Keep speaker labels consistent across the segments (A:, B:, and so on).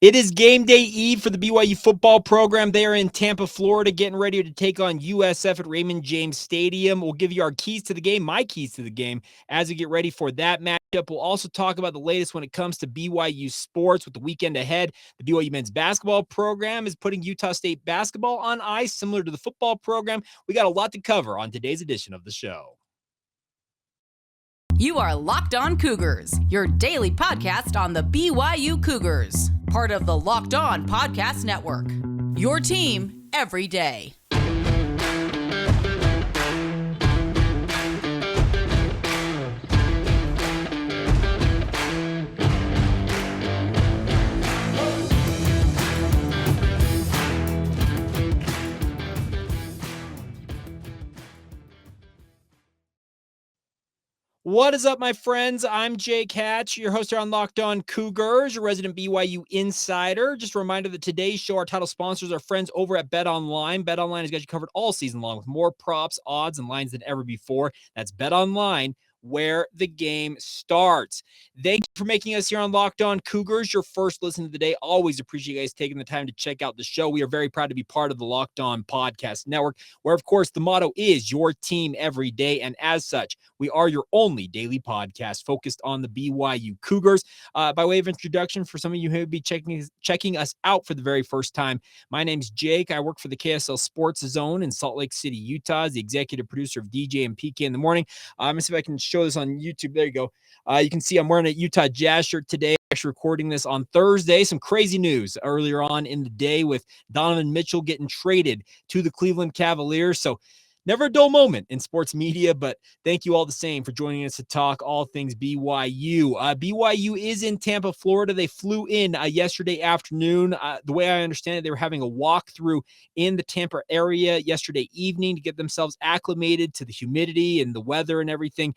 A: It is game day eve for the BYU football program. They are in Tampa, Florida, getting ready to take on USF at Raymond James Stadium. We'll give you our keys to the game, my keys to the game, as we get ready for that matchup. We'll also talk about the latest when it comes to BYU sports with the weekend ahead. The BYU men's basketball program is putting Utah State basketball on ice, similar to the football program. We got a lot to cover on today's edition of the show.
B: You are Locked On Cougars, your daily podcast on the BYU Cougars, part of the Locked On Podcast Network, your team every day.
A: What is up, my friends? I'm Jake Hatch, your host here on Locked On Cougars, your resident BYU insider. Just a reminder that today's show, our title sponsors are friends over at BetOnline. BetOnline has got you covered all season long with more props, odds, and lines than ever before. That's BetOnline, where the game starts. Thank you for making us here on Locked On Cougars your first listen of the day. Always appreciate you guys taking the time to check out the show. We are very proud to be part of the Locked On Podcast Network, where, of course, the motto is your team every day. And as such, we are your only daily podcast focused on the BYU Cougars. By way of introduction, for some of you who may be checking us out for the very first time, my name's Jake. I work for the KSL Sports Zone in Salt Lake City, Utah, as the executive producer of DJ and PK in the Morning. I'm going to see if I can show this on YouTube. There you go. You can see I'm wearing a Utah Jazz shirt today. Actually recording this on Thursday. Some crazy news earlier on in the day with Donovan Mitchell getting traded to the Cleveland Cavaliers. So never a dull moment in sports media, but thank you all the same for joining us to talk all things BYU. BYU is in Tampa, Florida. They flew in yesterday afternoon. The way I understand it, they were having a walkthrough in the Tampa area yesterday evening to get themselves acclimated to the humidity and the weather and everything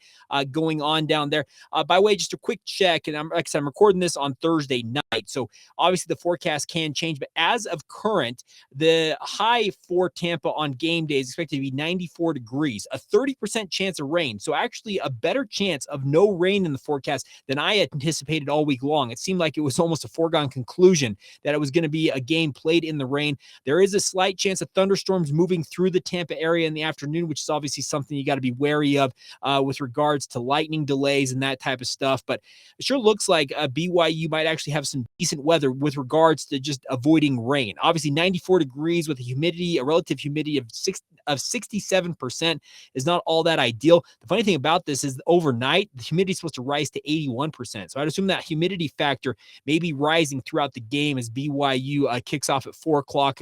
A: going on down there. By the way, just a quick check, and like I said, I'm recording this on Thursday night, so obviously the forecast can change, but as of current, the high for Tampa on game day is expected to be 94 degrees, a 30% chance of rain. So actually a better chance of no rain in the forecast than I had anticipated all week long. It seemed like it was almost a foregone conclusion that it was going to be a game played in the rain. There is a slight chance of thunderstorms moving through the Tampa area in the afternoon, which is obviously something you got to be wary of with regards to lightning delays and that type of stuff. But it sure looks like BYU might actually have some decent weather with regards to just avoiding rain. Obviously 94 degrees with a relative humidity of 67% is not all that ideal. The funny thing about this is overnight, the humidity is supposed to rise to 81%. So I'd assume that humidity factor may be rising throughout the game as BYU kicks off at 4 o'clock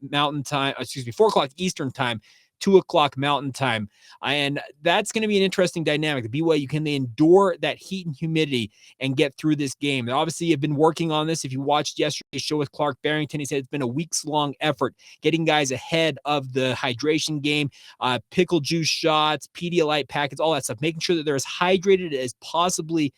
A: Mountain Time, 4 o'clock Eastern Time, 2 o'clock Mountain Time. And that's going to be an interesting dynamic. The BYU, can they endure that heat and humidity and get through this game? They obviously have been working on this. If you watched yesterday's show with Clark Barrington, he said it's been a weeks-long effort getting guys ahead of the hydration game, pickle juice shots, Pedialyte packets, all that stuff, making sure that they're as hydrated as possibly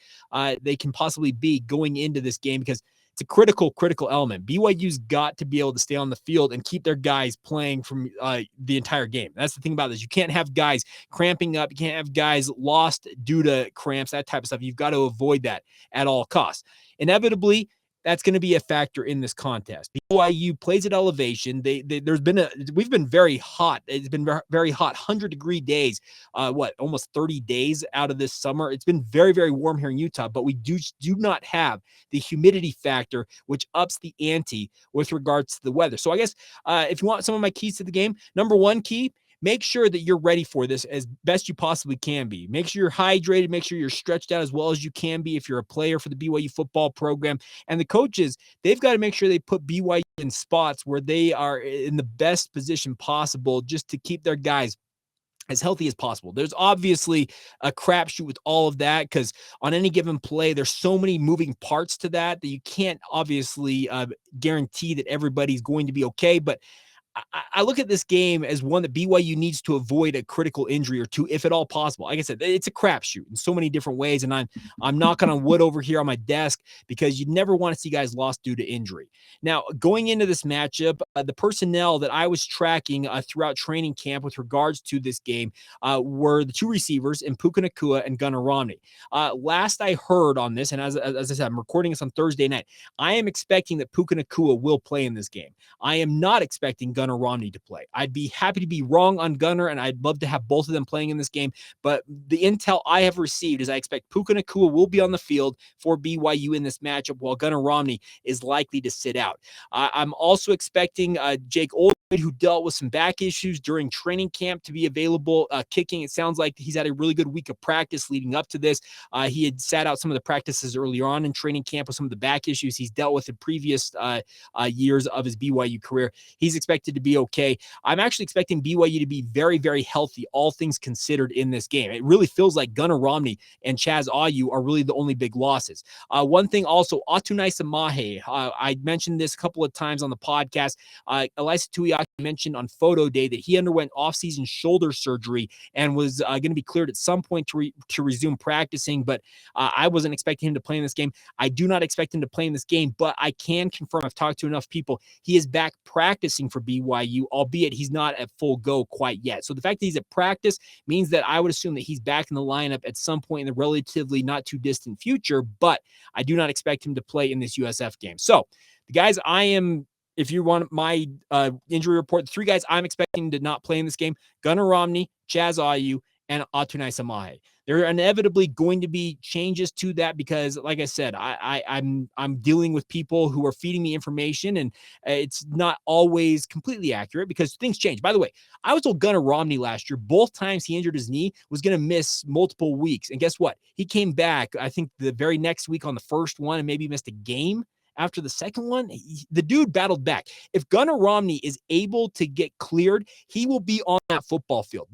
A: they can possibly be going into this game, because it's a critical element. BYU's got to be able to stay on the field and keep their guys playing from the entire game. That's the thing about this. You can't have guys cramping up. You can't have guys lost due to cramps, that type of stuff. You've got to avoid that at all costs. Inevitably, that's going to be a factor in this contest. BYU plays at elevation. We've been very hot. It's been very hot, 100-degree days, almost 30 days out of this summer. It's been very, very warm here in Utah, but we do not have the humidity factor, which ups the ante with regards to the weather. So I guess if you want some of my keys to the game, number one key, make sure that you're ready for this as best you possibly can be. Make sure you're hydrated. Make sure you're stretched out as well as you can be if you're a player for the BYU football program. And the coaches, they've got to make sure they put BYU in spots where they are in the best position possible just to keep their guys as healthy as possible. There's obviously a crapshoot with all of that, because on any given play, there's so many moving parts to that you can't obviously guarantee that everybody's going to be okay. But I look at this game as one that BYU needs to avoid a critical injury or two, if at all possible. Like I said, it's a crapshoot in so many different ways, and I'm knocking on wood over here on my desk because you never want to see guys lost due to injury. Now, going into this matchup, the personnel that I was tracking throughout training camp with regards to this game were the two receivers, in Puka Nacua and Gunnar Romney. Last I heard on this, and as I said, I'm recording this on Thursday night, I am expecting that Puka Nacua will play in this game. I am not expecting Gunnar Romney to play. I'd be happy to be wrong on Gunnar, and I'd love to have both of them playing in this game. But the intel I have received is I expect Puka Nacua will be on the field for BYU in this matchup, while Gunnar Romney is likely to sit out. I'm also expecting Jake Oldroyd, who dealt with some back issues during training camp, to be available kicking. It sounds like he's had a really good week of practice leading up to this. He had sat out some of the practices earlier on in training camp with some of the back issues he's dealt with in previous years of his BYU career. He's expected to be okay. I'm actually expecting BYU to be very, very healthy, all things considered, in this game. It really feels like Gunnar Romney and Chaz Ayu are really the only big losses. One thing also, Atunai Samahe. I mentioned this a couple of times on the podcast. Elisa Tuiaki mentioned on photo day that he underwent off-season shoulder surgery and was going to be cleared at some point to resume practicing, but I wasn't expecting him to play in this game. I do not expect him to play in this game, but I can confirm, I've talked to enough people, he is back practicing for BYU, albeit he's not at full go quite yet. So the fact that he's at practice means that I would assume that he's back in the lineup at some point in the relatively not too distant future, but I do not expect him to play in this USF game. So the guys if you want my injury report, the three guys I'm expecting to not play in this game: Gunnar Romney, Chaz Ayu, and Atunai Samahe. There are inevitably going to be changes to that because, like I said, I'm dealing with people who are feeding me information, and it's not always completely accurate because things change. By the way, I was told Gunnar Romney last year, both times he injured his knee, was going to miss multiple weeks. And guess what? He came back, I think, the very next week on the first one, and maybe missed a game after the second one. The dude battled back. If Gunnar Romney is able to get cleared, he will be on that football field.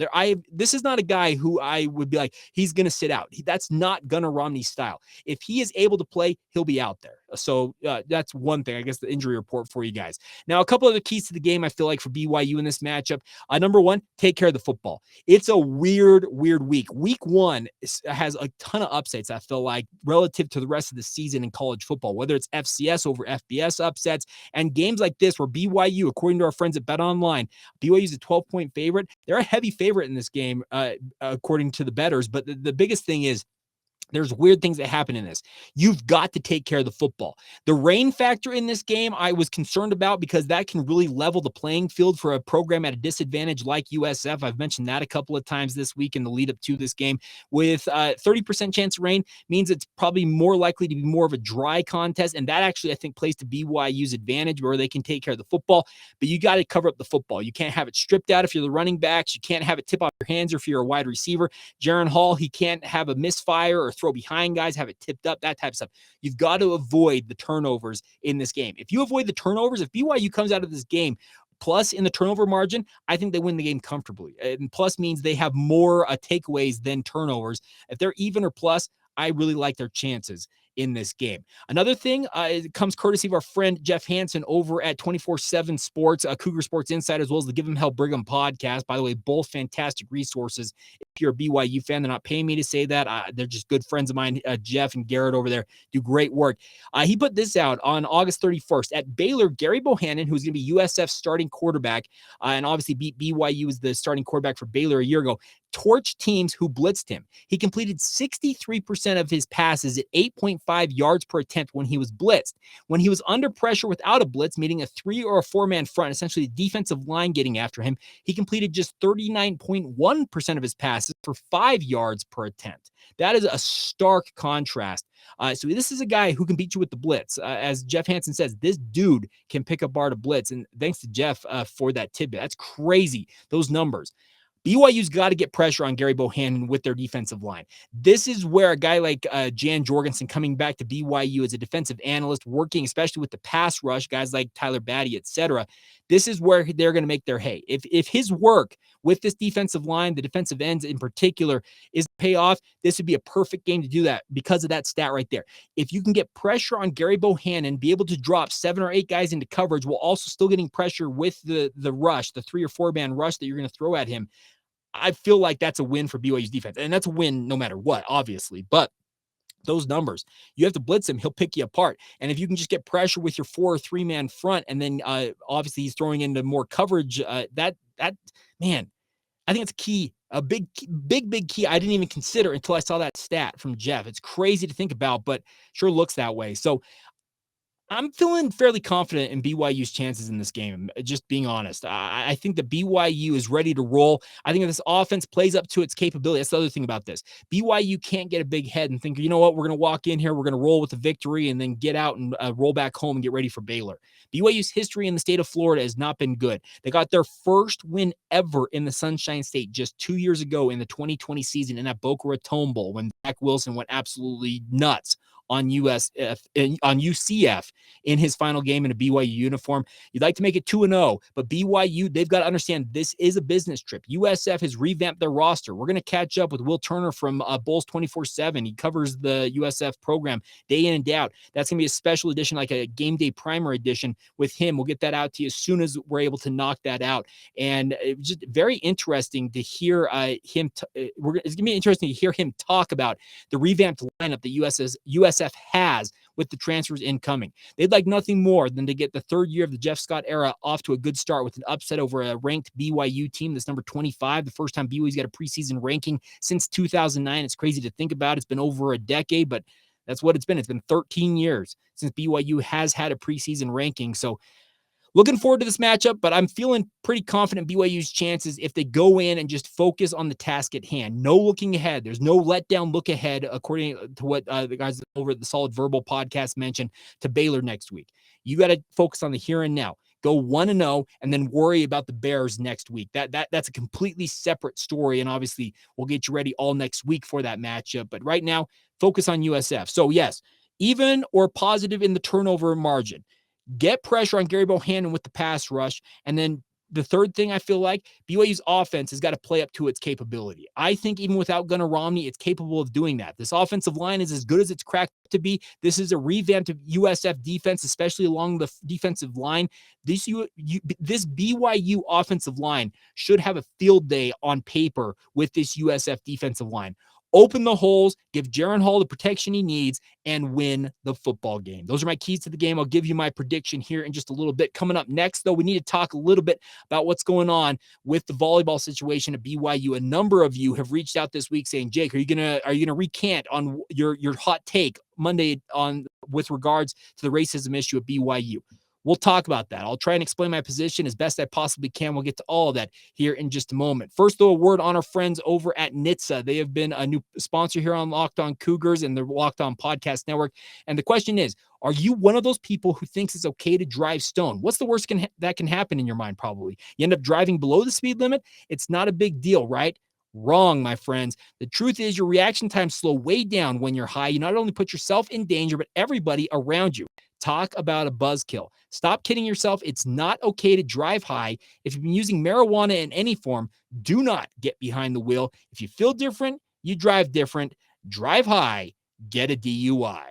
A: This is not a guy who I would be like, he's going to sit out. That's not Gunnar Romney's style. If he is able to play, he'll be out there. So that's one thing, I guess, the injury report for you guys. Now, a couple of the keys to the game, I feel like, for BYU in this matchup. Number one, take care of the football. It's a weird week. Week one has a ton of upsets, I feel like, relative to the rest of the season in college football, whether it's FCS over FBS upsets and games like this where BYU, according to our friends at BetOnline, BYU is a 12-point favorite. They're a heavy favorite in this game, according to the bettors. But the biggest thing is, there's weird things that happen in this. You've got to take care of the football. The rain factor in this game, I was concerned about because that can really level the playing field for a program at a disadvantage like USF. I've mentioned that a couple of times this week in the lead up to this game. With 30% chance of rain means it's probably more likely to be more of a dry contest. And that actually, I think, plays to BYU's advantage where they can take care of the football. But you got to cover up the football. You can't have it stripped out if you're the running backs. You can't have it tip off your hands if you're a wide receiver. Jaron Hall, he can't have a misfire or throw behind guys, have it tipped up, that type of stuff. You've got to avoid the turnovers in this game. If you avoid the turnovers, if BYU comes out of this game plus in the turnover margin, I think they win the game comfortably. And plus means they have more takeaways than turnovers. If they're even or plus, I really like their chances in this game. Another thing, it comes courtesy of our friend Jeff Hansen over at 24/7 Sports, Cougar Sports Insider, as well as the Give 'em Hell Brigham podcast. By the way, both fantastic resources. If you're a BYU fan, they're not paying me to say that. They're just good friends of mine. Jeff and Garrett over there do great work. He put this out on August 31st. At Baylor, Gary Bohannon, who's going to be USF's starting quarterback, and obviously beat BYU as the starting quarterback for Baylor a year ago, torched teams who blitzed him. He completed 63% of his passes at 8.5 yards per attempt when he was blitzed. When he was under pressure without a blitz, meaning a 3 or a 4-man front, essentially the defensive line getting after him, he completed just 39.1% of his passes for 5 yards per attempt. That is a stark contrast. So this is a guy who can beat you with the blitz. As Jeff Hansen says, this dude can pick apart a blitz. And thanks to Jeff for that tidbit. That's crazy, those numbers. BYU's got to get pressure on Gary Bohannon with their defensive line. This is where a guy like Jan Jorgensen coming back to BYU as a defensive analyst, working especially with the pass rush, guys like Tyler Batty, etc. This is where they're going to make their hay. If his work with this defensive line, the defensive ends in particular, is pay off, this would be a perfect game to do that because of that stat right there. If you can get pressure on Gary Bohannon, be able to drop 7 or 8 guys into coverage while also still getting pressure with the rush, the 3 or 4 man rush that you're going to throw at him, I feel like that's a win for BYU's defense. And that's a win no matter what, obviously. But those numbers, you have to blitz him, he'll pick you apart. And if you can just get pressure with your 4 or 3 man front, and then obviously he's throwing into more coverage, that man, I think it's key, a big key I didn't even consider until I saw that stat from Jeff. It's crazy to think about, but sure looks that way. So I'm feeling fairly confident in BYU's chances in this game, just being honest. I think the BYU is ready to roll. I think if this offense plays up to its capability, that's the other thing about this. BYU can't get a big head and think, you know what, we're going to walk in here, we're going to roll with a victory, and then get out and roll back home and get ready for Baylor. BYU's history in the state of Florida has not been good. They got their first win ever in the Sunshine State just 2 years ago in the 2020 season in that Boca Raton Bowl when Zach Wilson went absolutely nuts on UCF in his final game in a BYU uniform. You'd like to make it 2-0, but BYU, they've got to understand this is a business trip. USF has revamped their roster. We're going to catch up with Will Turner from Bulls 24/7. He covers the USF program day in and day out. That's going to be a special edition, like a game day primer edition with him. We'll get that out to you as soon as we're able to knock that out. And it's just very interesting to hear him. It's going to be interesting to hear him talk about the revamped lineup that USF has with the transfers incoming. They'd like nothing more than to get the third year of the Jeff Scott era off to a good start with an upset over a ranked BYU team that's number 25. The first time BYU's got a preseason ranking since 2009. It's crazy to think about. It's been over a decade, but that's what it's been. It's been 13 years since BYU has had a preseason ranking. So looking forward to this matchup, but I'm feeling pretty confident BYU's chances if they go in and just focus on the task at hand. No looking ahead. There's no letdown look ahead, according to what the guys over at the Solid Verbal podcast mentioned, to Baylor next week. You got to focus on the here and now. Go 1-0 and then worry about the Bears next week. That's a completely separate story, and obviously we'll get you ready all next week for that matchup. But right now, focus on USF. So yes, even or positive in the turnover margin. Get pressure on Gary Bohannon with the pass rush. And then the third thing I feel like, BYU's offense has got to play up to its capability. I think even without Gunnar Romney, it's capable of doing that. This offensive line is as good as it's cracked to be. This is a revamped USF defense, especially along the defensive line. This BYU offensive line should have a field day on paper with this USF defensive line. Open the holes, give Jaron Hall the protection he needs, and win the football game. Those are my keys to the game. I'll give you my prediction here in just a little bit. Coming up next, though, we need to talk a little bit about what's going on with the volleyball situation at BYU. A number of you have reached out this week saying, Jake, are you gonna recant on your hot take Monday on with regards to the racism issue at BYU? We'll talk about that. I'll try and explain my position as best I possibly can. We'll get to all of that here in just a moment. First, though, a word on our friends over at NHTSA. They have been a new sponsor here on Locked On Cougars and the Locked On Podcast Network. And the question is, are you one of those people who thinks it's okay to drive stone? What's the worst that can happen in your mind, probably? You end up driving below the speed limit? It's not a big deal, right? Wrong, my friends. The truth is your reaction times slow way down when you're high. You not only put yourself in danger, but everybody around you. Talk about a buzzkill. Stop kidding yourself. It's not okay to drive high. If you've been using marijuana in any form, do not get behind the wheel. If you feel different, you drive different. Drive high, get a DUI.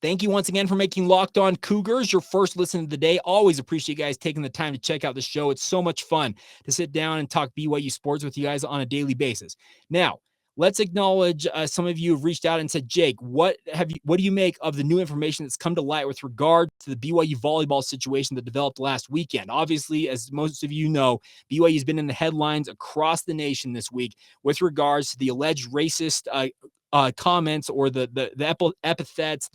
A: Thank you once again for making Locked On Cougars your first listen of the day. Always appreciate you guys taking the time to check out the show. It's so much fun to sit down and talk BYU sports with you guys on a daily basis. Now, let's acknowledge some of you have reached out and said, Jake, what do you make of the new information that's come to light with regard to the BYU volleyball situation that developed last weekend? Obviously, as most of you know, BYU has been in the headlines across the nation this week with regards to the alleged racist comments or the epithets,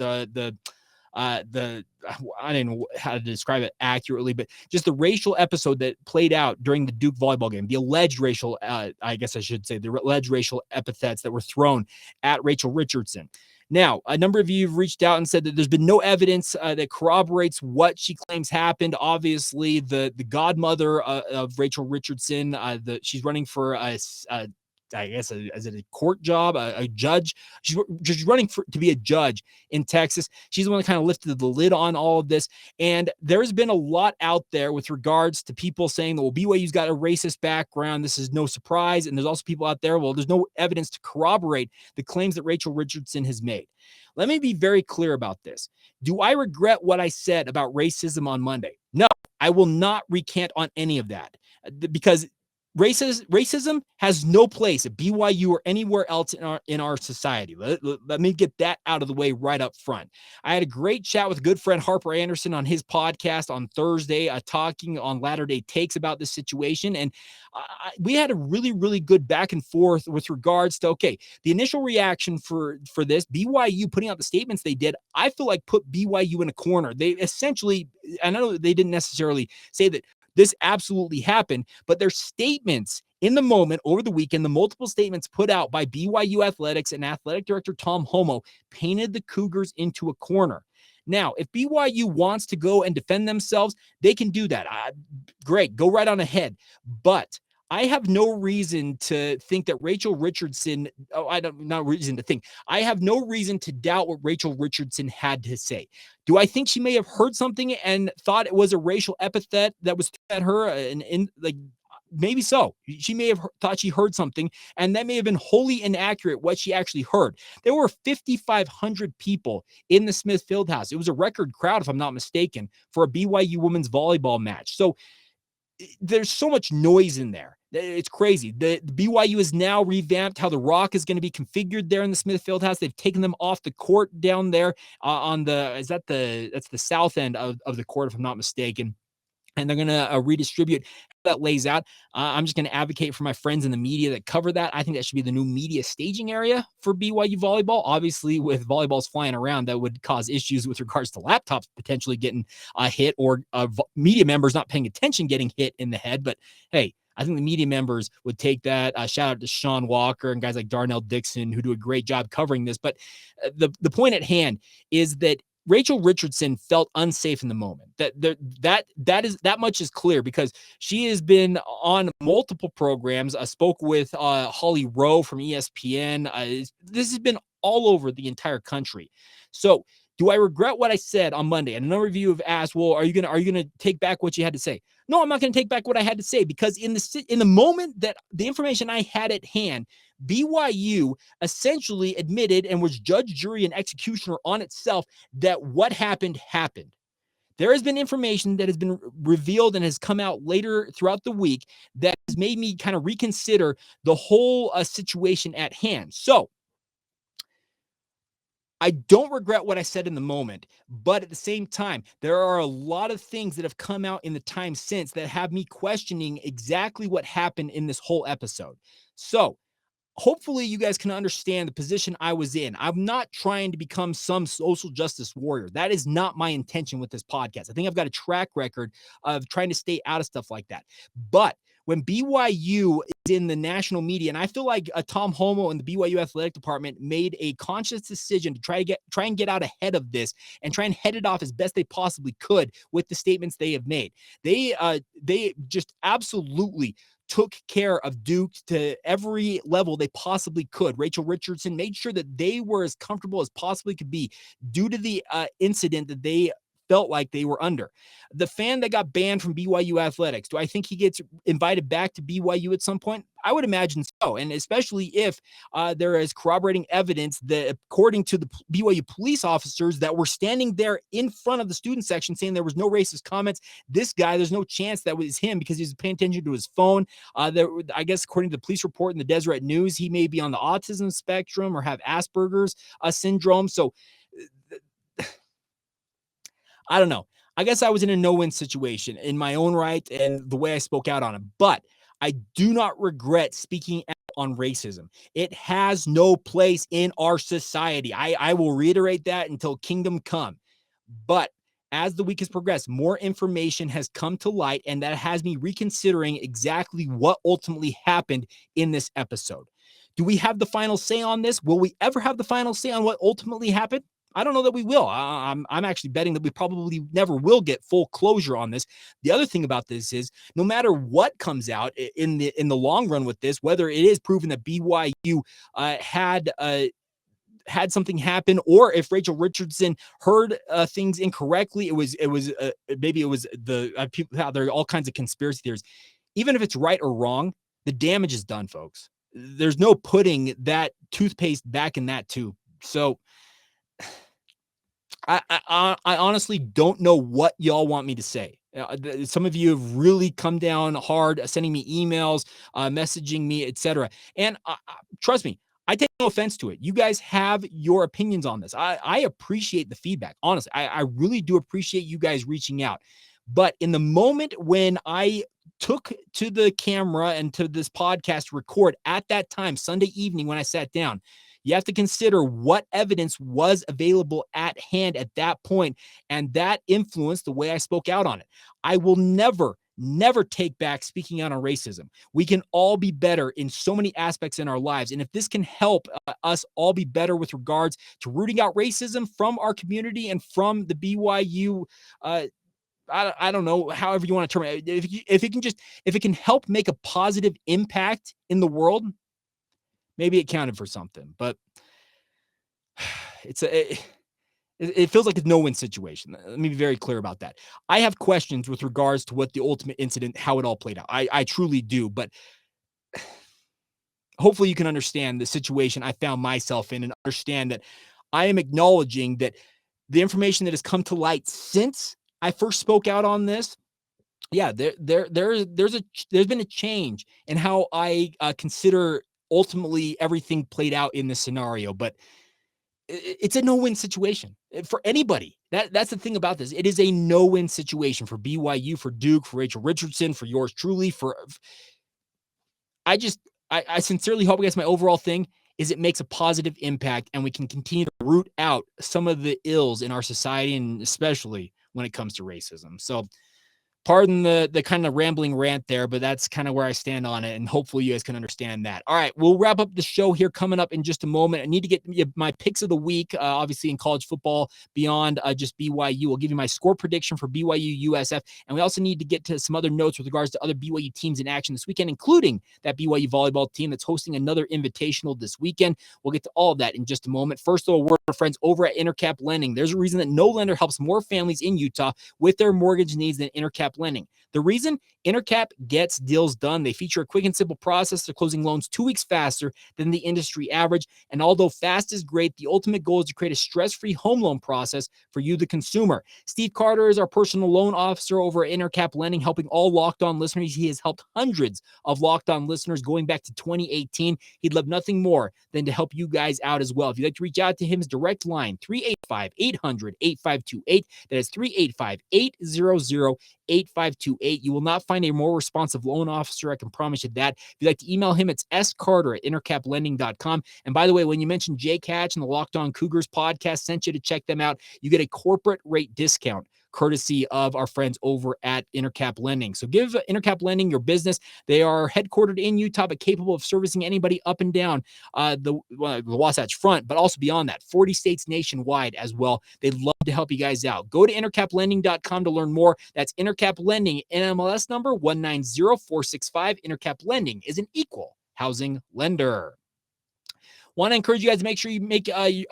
A: I don't know how to describe it accurately, but just the racial episode that played out during the Duke volleyball game, the alleged racial, the alleged racial epithets that were thrown at Rachel Richardson. Now, a number of you have reached out and said that there's been no evidence that corroborates what she claims happened. Obviously, the godmother of Rachel Richardson, she's running for I guess, is it a court job, a judge? She's running to be a judge in Texas. She's the one that kind of lifted the lid on all of this. And there's been a lot out there with regards to people saying that, well, BYU's got a racist background. This is no surprise. And there's also people out there, well, there's no evidence to corroborate the claims that Rachel Richardson has made. Let me be very clear about this. Do I regret what I said about racism on Monday? No, I will not recant on any of that because racism has no place at BYU or anywhere else in our society. Let me get that out of the way right up front. I had a great chat with good friend Harper Anderson on his podcast on Thursday, talking on Latter Day Takes about this situation. And we had a really, really good back and forth with regards to, okay, the initial reaction for this, BYU putting out the statements they did, I feel like put BYU in a corner. They essentially, I know they didn't necessarily say that this absolutely happened, but their statements in the moment over the weekend, the multiple statements put out by BYU Athletics and Athletic Director Tom Homo painted the Cougars into a corner. Now, if BYU wants to go and defend themselves, they can do that. Great, go right on ahead. But I have no reason to think that Rachel Richardson, not reason to think, I have no reason to doubt what Rachel Richardson had to say. Do I think she may have heard something and thought it was a racial epithet that was at her? Maybe so. She may have thought she heard something, and that may have been wholly inaccurate what she actually heard. There were 5,500 people in the Smith Fieldhouse. It was a record crowd, if I'm not mistaken, for a BYU women's volleyball match. So there's so much noise in there. It's crazy. The BYU has now revamped how the Rock is going to be configured there in the Smith Fieldhouse. They've taken them off the court down there on that's the south end of the court, if I'm not mistaken. And they're going to redistribute how that lays out. I'm just going to advocate for my friends in the media that cover that. I think that should be the new media staging area for BYU volleyball. Obviously, with volleyballs flying around, that would cause issues with regards to laptops potentially getting hit or media members not paying attention getting hit in the head. But hey, I think the media members would take that. Shout out to Sean Walker and guys like Darnell Dixon who do a great job covering this. But the point at hand is that Rachel Richardson felt unsafe in the moment. That much is clear because she has been on multiple programs. I spoke with Holly Rowe from ESPN. This has been all over the entire country. So, do I regret what I said on Monday? And a number of you have asked, well, are you gonna take back what you had to say? No, I'm not going to take back what I had to say because in the moment that the information I had at hand, BYU essentially admitted and was judge, jury, and executioner on itself that what happened. There has been information that has been revealed and has come out later throughout the week that has made me kind of reconsider the whole situation at hand. So I don't regret what I said in the moment, but at the same time, there are a lot of things that have come out in the time since that have me questioning exactly what happened in this whole episode. So hopefully you guys can understand the position I was in. I'm not trying to become some social justice warrior. That is not my intention with this podcast. I think I've got a track record of trying to stay out of stuff like that. But when BYU is in the national media, and I feel like Tom Homo and the BYU athletic department made a conscious decision to try and get out ahead of this and try and head it off as best they possibly could with the statements they have made. They just absolutely took care of Duke to every level they possibly could. Rachel Richardson made sure that they were as comfortable as possibly could be due to the incident that they felt like they were under. The fan that got banned from BYU athletics, do I think he gets invited back to BYU at some point? I would imagine so. And especially if there is corroborating evidence that according to the BYU police officers that were standing there in front of the student section saying there was no racist comments, this guy, there's no chance that was him because he's paying attention to his phone. I guess according to the police report in the Deseret News, he may be on the autism spectrum or have Asperger's syndrome. So I don't know. I guess I was in a no-win situation in my own right and the way I spoke out on it. But I do not regret speaking out on racism. It has no place in our society. I will reiterate that until kingdom come. But as the week has progressed, more information has come to light, and that has me reconsidering exactly what ultimately happened in this episode. Do we have the final say on this? Will we ever have the final say on what ultimately happened? I don't know that we will. I'm actually betting that we probably never will get full closure on this. The other thing about this is no matter what comes out in the long run with this, whether it is proven that BYU had something happen, or if Rachel Richardson heard things incorrectly, maybe it was the people. There are all kinds of conspiracy theories. Even if it's right or wrong, the damage is done, folks. There's no putting that toothpaste back in that tube. So I honestly don't know what y'all want me to say. Some of you have really come down hard, sending me emails, messaging me, etc. And trust me, I take no offense to it. You guys have your opinions on this. I appreciate the feedback. Honestly, I really do appreciate you guys reaching out. But in the moment when I took to the camera and to this podcast to record at that time, Sunday evening when I sat down, you have to consider what evidence was available at hand at that point, and that influenced the way I spoke out on it. I will never take back speaking out on racism. We can all be better in so many aspects in our lives. And if this can help us all be better with regards to rooting out racism from our community and from the BYU, I don't know, however you want to term it. If it can help make a positive impact in the world, maybe it counted for something. But it feels like a no-win situation. Let me be very clear about that. I have questions with regards to what the ultimate incident, how it all played out. I truly do, but hopefully you can understand the situation I found myself in and understand that I am acknowledging that the information that has come to light since I first spoke out on this, yeah, there's been a change in how I consider ultimately everything played out in this scenario, but it's a no-win situation for anybody. That's the thing about this. It is a no-win situation for BYU, for Duke, for Rachel Richardson, for yours truly. I sincerely hope, I guess my overall thing is it makes a positive impact and we can continue to root out some of the ills in our society, and especially when it comes to racism. So pardon the kind of rambling rant there, but that's kind of where I stand on it, and hopefully you guys can understand that. All right, we'll wrap up the show here coming up in just a moment. I need to get my picks of the week, obviously in college football beyond just BYU. We'll give you my score prediction for BYU-USF, and we also need to get to some other notes with regards to other BYU teams in action this weekend, including that BYU volleyball team that's hosting another invitational this weekend. We'll get to all of that in just a moment. First, though, a word from friends over at Intercap Lending. There's a reason that no lender helps more families in Utah with their mortgage needs than Intercap Lending. The reason? Intercap gets deals done. They feature a quick and simple process. They're closing loans 2 weeks faster than the industry average. And although fast is great, the ultimate goal is to create a stress-free home loan process for you, the consumer. Steve Carter is our personal loan officer over at Intercap Lending, helping all Locked On listeners. He has helped hundreds of Locked On listeners going back to 2018. He'd love nothing more than to help you guys out as well. If you'd like to reach out to him, his direct line, 385-800-8528. That is 385-800-8528. You will not find a more responsive loan officer. I can promise you that. If you'd like to email him, it's scarter@intercaplending.com. And by the way, when you mention Jake Hatch and the Locked On Cougars podcast sent you to check them out, you get a corporate rate discount courtesy of our friends over at Intercap Lending. So give Intercap Lending your business. They are headquartered in Utah, but capable of servicing anybody up and down the Wasatch Front, but also beyond that, 40 states nationwide as well. They'd love to help you guys out. Go to intercaplending.com to learn more. That's Intercap Lending, NMLS number 190465. Intercap Lending is an equal housing lender. Want to encourage you guys to make sure you make a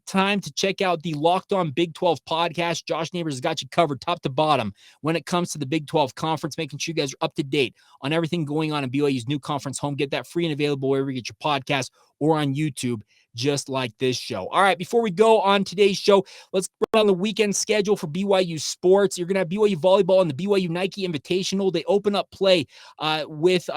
A: time to check out the Locked On Big 12 podcast. Josh Neighbors has got you covered top to bottom when it comes to the Big 12 conference, making sure you guys are up to date on everything going on in BYU's new conference home. Get that free and available wherever you get your podcast or on YouTube, just like this show. All right, before we go on today's show, let's run on the weekend schedule for BYU sports. You're going to have BYU volleyball and the BYU Nike Invitational. They open up play with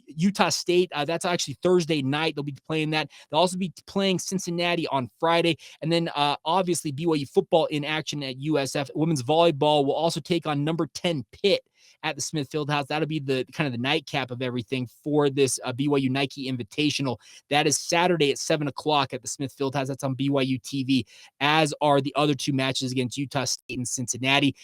A: Utah State. That's actually Thursday night. They'll be playing that. They'll also be playing Cincinnati on Friday. And then obviously BYU football in action at USF. Women's volleyball will also take on number 10 Pitt at the Smith Fieldhouse. That'll be the kind of the nightcap of everything for this BYU Nike Invitational. That is Saturday at 7 o'clock at the Smith Fieldhouse. That's on BYU TV, as are the other two matches against Utah State and Cincinnati.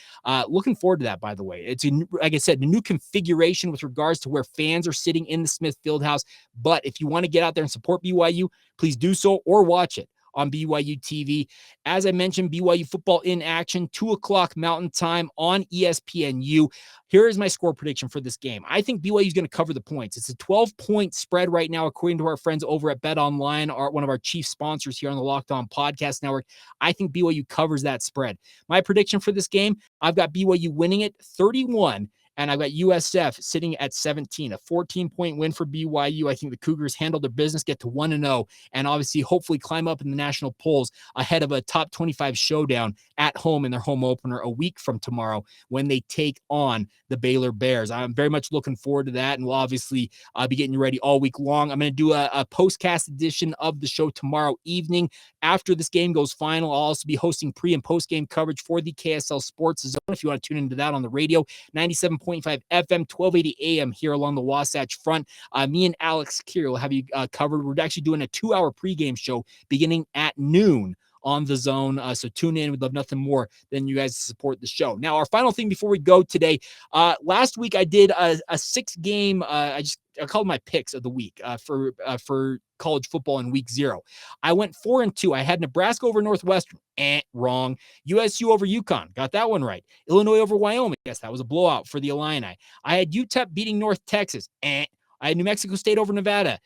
A: Looking forward to that, by the way. It's, like I said, a new configuration with regards to where fans are sitting in the Smith Fieldhouse. But if you want to get out there and support BYU, please do so or watch it on BYU TV. As I mentioned, BYU football in action, 2 o'clock Mountain Time on ESPNU. Here is my score prediction for this game. I think BYU is going to cover the points. It's a 12-point spread right now, according to our friends over at Bet Online, one of our chief sponsors here on the Locked On Podcast Network. I think BYU covers that spread. My prediction for this game, I've got BYU winning it 31. And I've got USF sitting at 17, a 14-point win for BYU. I think the Cougars handle their business, get to 1-0, and obviously hopefully climb up in the national polls ahead of a top 25 showdown at home in their home opener a week from tomorrow when they take on the Baylor Bears. I'm very much looking forward to that, and we'll obviously be getting you ready all week long. I'm going to do a postcast edition of the show tomorrow evening. After this game goes final, I'll also be hosting pre- and post-game coverage for the KSL Sports Zone. If you want to tune into that on the radio, 97.5 FM, 1280 AM here along the Wasatch Front. Me and Alex Kier will have you covered. We're actually doing a 2-hour pregame show beginning at noon on the Zone. So tune in. We'd love nothing more than you guys to support the show. Now, our final thing before we go today, last week I did a 6-game, I called my picks of the week for college football in week 0. I went 4-2. I had Nebraska over Northwestern. Wrong. USU over UConn. Got that one right. Illinois over Wyoming. Yes, that was a blowout for the Illini. I had UTEP beating North Texas. I had New Mexico State over Nevada.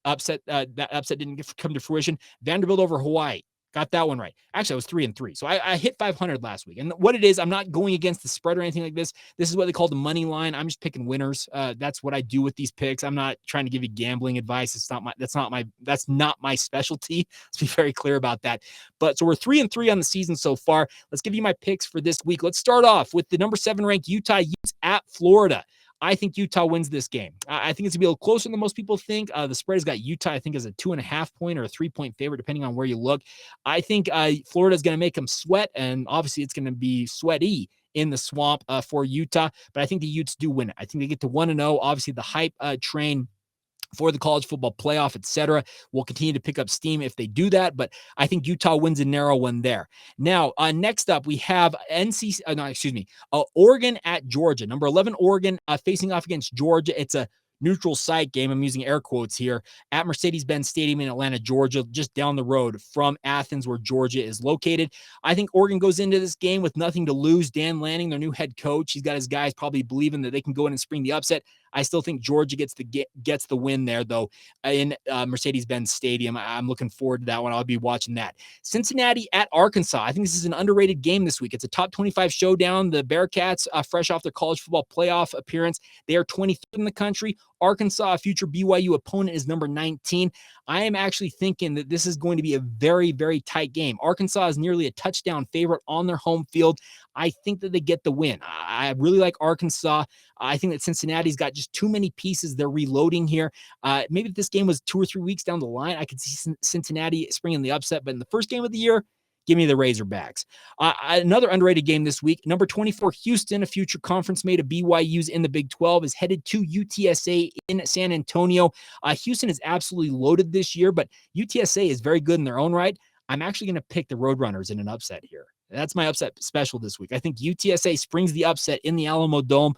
A: Upset. That upset didn't come to fruition. Vanderbilt over Hawaii. Got that one right. Actually, I was 3-3. So I hit 500 last week. And what it is, I'm not going against the spread or anything like this. This is what they call the money line. I'm just picking winners. That's what I do with these picks. I'm not trying to give you gambling advice. That's not my specialty. Let's be very clear about that. But so we're 3-3 on the season so far. Let's give you my picks for this week. Let's start off with the number 7 ranked Utah Utes at Florida. I think Utah wins this game. I think it's going to be a little closer than most people think. The spread has got Utah, I think, as a 2.5-point or a 3-point favorite, depending on where you look. I think Florida is going to make them sweat, and obviously it's going to be sweaty in the swamp for Utah. But I think the Utes do win it. I think they get to 1-0. Obviously, the hype train for the college football playoff, etc., will continue to pick up steam if they do that. But I think Utah wins a narrow one there. Now, next up, we have Oregon at Georgia. Number 11, Oregon facing off against Georgia. It's a neutral site game. I'm using air quotes here at Mercedes-Benz Stadium in Atlanta, Georgia, just down the road from Athens, where Georgia is located. I think Oregon goes into this game with nothing to lose. Dan Lanning, their new head coach, he's got his guys probably believing that they can go in and spring the upset. I still think Georgia gets the win there, though, in Mercedes-Benz Stadium. I'm looking forward to that one. I'll be watching that. Cincinnati at Arkansas. I think this is an underrated game this week. It's a top 25 showdown. The Bearcats, fresh off their college football playoff appearance, they are 23rd in the country. Arkansas, a future BYU opponent, is number 19. I am actually thinking that this is going to be a very, very tight game. Arkansas is nearly a touchdown favorite on their home field. I think that they get the win. I really like Arkansas. I think that Cincinnati's got just too many pieces. They're reloading here. Maybe if this game was 2 or 3 weeks down the line, I could see Cincinnati springing the upset. But in the first game of the year, give me the Razorbacks. Another underrated game this week, number 24, Houston, a future conference mate of BYU's in the Big 12, is headed to UTSA in San Antonio. Houston is absolutely loaded this year, but UTSA is very good in their own right. I'm actually going to pick the Roadrunners in an upset here. That's my upset special this week. I think UTSA springs the upset in the Alamo Dome.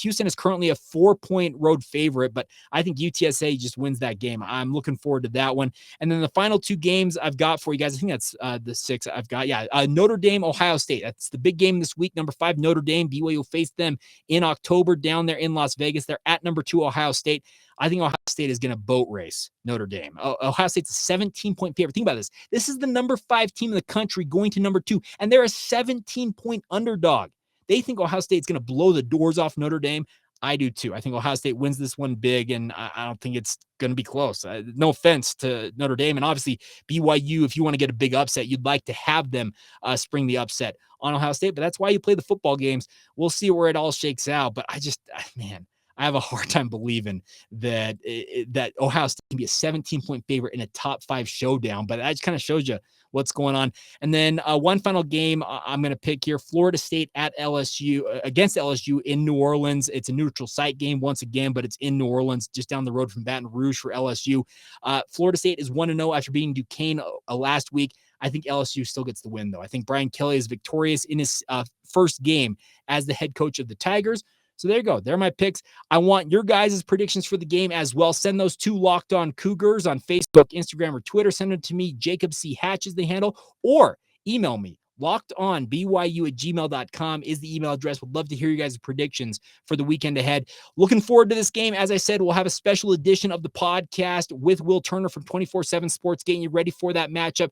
A: Houston is currently a 4-point road favorite, but I think UTSA just wins that game. I'm looking forward to that one. And then the final 2 games I've got for you guys, I think that's the 6 I've got. Notre Dame, Ohio State. That's the big game this week. Number 5, Notre Dame. BYU faced them in October down there in Las Vegas. They're at number 2, Ohio State. I think Ohio State is going to boat race Notre Dame. Ohio State's a 17-point favorite. Think about this. This is the number 5 team in the country going to number 2, and they're a 17-point underdog. They think Ohio State's going to blow the doors off Notre Dame. I do too. I think Ohio State wins this one big, and I don't think it's going to be close. No offense to Notre Dame, and obviously BYU, if you want to get a big upset, you'd like to have them spring the upset on Ohio State, but that's why you play the football games. We'll see where it all shakes out, but I have a hard time believing that that Ohio State can be a 17-point favorite in a top 5 showdown, but that just kind of shows you what's going on. And then one final game I'm going to pick here, Florida State at LSU, against LSU in New Orleans. It's a neutral site game once again, but it's in New Orleans, just down the road from Baton Rouge for LSU. Florida State is 1-0 after beating Duquesne last week. I think LSU still gets the win, though. I think Brian Kelly is victorious in his first game as the head coach of the Tigers. So there you go. There are my picks. I want your guys' predictions for the game as well. Send those to Locked On Cougars on Facebook, Instagram, or Twitter. Send them to me. Jacob C. Hatch is the handle. Or email me. LockedOnBYU@gmail.com is the email address. Would love to hear you guys' predictions for the weekend ahead. Looking forward to this game. As I said, we'll have a special edition of the podcast with Will Turner from 24/7 Sports, getting you ready for that matchup.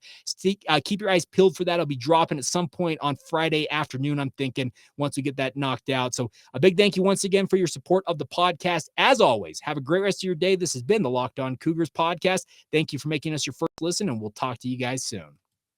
A: Keep your eyes peeled for that. I'll be dropping at some point on Friday afternoon, I'm thinking, once we get that knocked out. So a big thank you once again for your support of the podcast. As always, have a great rest of your day. This has been the Locked On Cougars podcast. Thank you for making us your first listen, and we'll talk to you guys soon.